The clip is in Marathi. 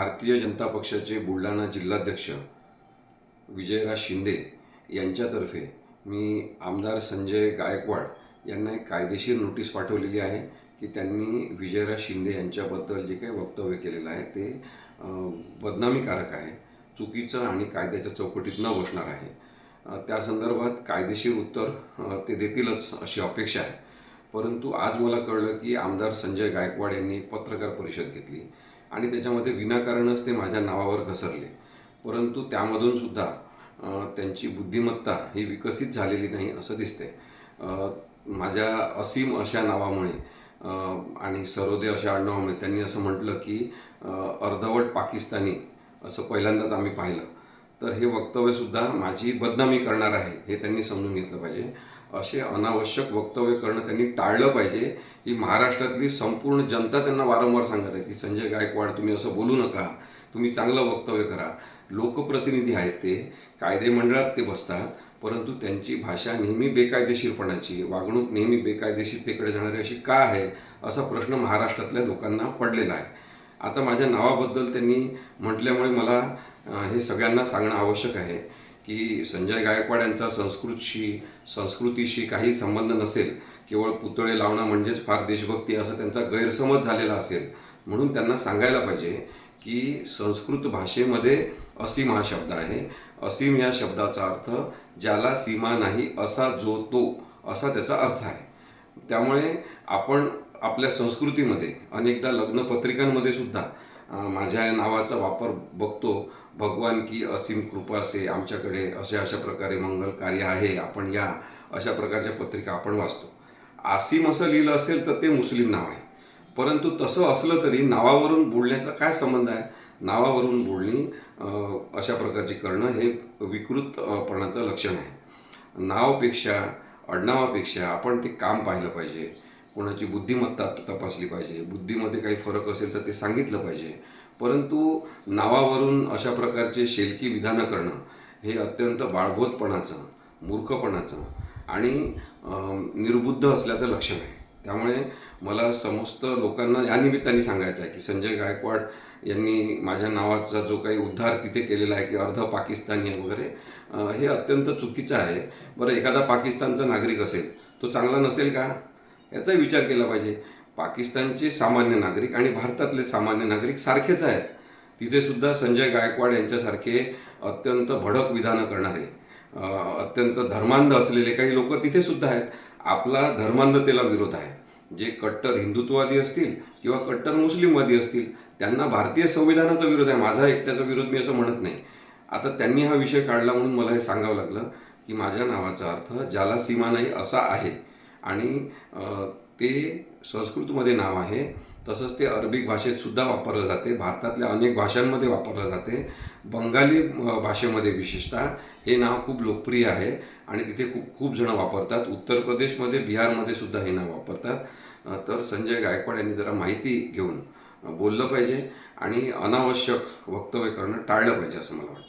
भारतीय जनता पक्षाचे बुलढाणा जिल्हाध्यक्ष विजयराज शिंदे यांच्यातर्फे मी आमदार संजय गायकवाड यांना एक कायदेशीर नोटीस पाठवलेली आहे की त्यांनी विजयराज शिंदे यांच्याबद्दल जे काही वक्तव्य केलेलं आहे ते बदनामीकारक आहे, चुकीचं आणि कायद्याच्या चौकटीत न बसणार आहे। त्या संदर्भात कायदेशीर उत्तर ते देतीलच अशी अपेक्षा आहे। परंतु आज मला कळलं की आमदार संजय गायकवाड यांनी एक पत्रकार परिषद घेतली आणि त्याच्यामध्ये विनाकारणच ते माझ्या नावावर घसरले, परंतु त्यामधून सुद्धा त्यांची बुद्धिमत्ता ही विकसित झालेली नाही असं दिसते। माझ्या असीम अशा नावामुळे आणि सरोदे अशा आडनावामुळे त्यांनी असं म्हटलं की अर्धवट पाकिस्तानी असं पहिल्यांदाच आम्ही पाहिलं, तर हे वक्तव्यसुद्धा माझी बदनामी करणार आहे हे त्यांनी समजून घेतलं पाहिजे। असे अनावश्यक वक्तव्य करणं त्यांनी टाळलं पाहिजे। ही महाराष्ट्रातली संपूर्ण जनता त्यांना वारंवार सांगत आहे की संजय गायकवाड तुम्ही असं बोलू नका, तुम्ही चांगलं वक्तव्य करा। लोकप्रतिनिधी आहेत, ते कायदे मंडळात ते बसतात, परंतु त्यांची भाषा नेहमी बेकायदेशीरपणाची, वागणूक नेहमी बेकायदेशीरतेकडे जाणारी अशी का आहे असा प्रश्न महाराष्ट्रातल्या लोकांना पडलेला आहे। आता माझ्या नावाबद्दल त्यांनी म्हटल्यामुळे मला हे सगळ्यांना सांगणं आवश्यक आहे की संजय गायकवाड यांचा संस्कृतीशी काही संबंध नसेल, केवळ पुतळे लावणं म्हणजेच फार देशभक्ती असा त्यांचा गैरसमज झालेला असेल, म्हणून त्यांना सांगायला पाहिजे की संस्कृत भाषेमध्ये असीम हा शब्द आहे। असीम या शब्दाचा अर्थ ज्याला सीमा नाही असा जो तो असा त्याचा अर्थ आहे। त्यामुळे आपण आपल्या संस्कृतीमध्ये अनेकदा लग्नपत्रिकांमध्ये सुद्धा माझ्या नावाचा वापर बघतो। भगवान की असीम कृपा से आमच्याकडे अशा प्रकारे मंगल कार्य आहे, आपण या अशा प्रकारच्या पत्रिका आपण वाचतो। आसिम असं लिहिलं असेल तर ते मुस्लिम नाव आहे, परंतु तसं असलं तरी नावावरून बोलण्याचा काय संबंध आहे? नावावरून बोलणी अशा प्रकारची करणं हे विकृतपणाचं लक्षण आहे। नावापेक्षा आडनावापेक्षा आपण ते काम पाहिलं पाहिजे, कोणाची बुद्धिमत्ता तपासली पाहिजे, बुद्धीमध्ये काही फरक असेल तर ते सांगितलं पाहिजे। परंतु नावावरून अशा प्रकारचे शेलकी विधानं करणं हे अत्यंत बाळबोधपणाचं, मूर्खपणाचं आणि निर्बुद्ध असल्याचं लक्षण आहे। त्यामुळे मला समस्त लोकांना या निमित्ताने सांगायचं आहे की संजय गायकवाड यांनी माझ्या नावाचा जो काही उद्धार तिथे केलेला आहे की अर्ध पाकिस्तानी वगैरे, हे अत्यंत चुकीचं आहे। बरं, एखादा पाकिस्तानचा नागरिक असेल तो चांगला नसेल का याचा विचार केला पाहिजे। पाकिस्तानचे सामान्य नागरिक आणि भारतातले सामान्य नागरिक सारखेच आहेत। तिथे सुद्धा संजय गायकवाड यांच्यासारखे अत्यंत भडक विधानं करणारे, अत्यंत धर्मांध असलेले काही लोक तिथे सुद्धा आहेत। आपला धर्मांधतेला विरोध आहे। जे कट्टर हिंदुत्ववादी असतील किंवा कट्टर मुस्लिमवादी असतील त्यांना भारतीय संविधानाचा विरोध आहे, माझा एकट्याचा विरोध मी असं म्हणत नाही। आता त्यांनी हा विषय काढला म्हणून मला हे सांगावं लागलं की माझ्या नावाचा अर्थ ज्याला सीमा नाही असा आहे आणि ते संस्कृतमध्ये नाव आहे, तसंच ते अरबिक भाषेत सुद्धा वापरलं जाते, भारतातल्या अनेक भाषांमध्ये वापरलं जाते, बंगाली भाषेमध्ये विशेषतः हे नाव खूप लोकप्रिय आहे आणि तिथे खूप जण वापरतात। उत्तर प्रदेशमध्ये, बिहारमध्ये सुद्धा हे नाव वापरतात। तर संजय गायकवाड यांनी जरा माहिती घेऊन बोललं पाहिजे आणि अनावश्यक वक्तव्य करणं टाळलं पाहिजे असं मला वाटतं।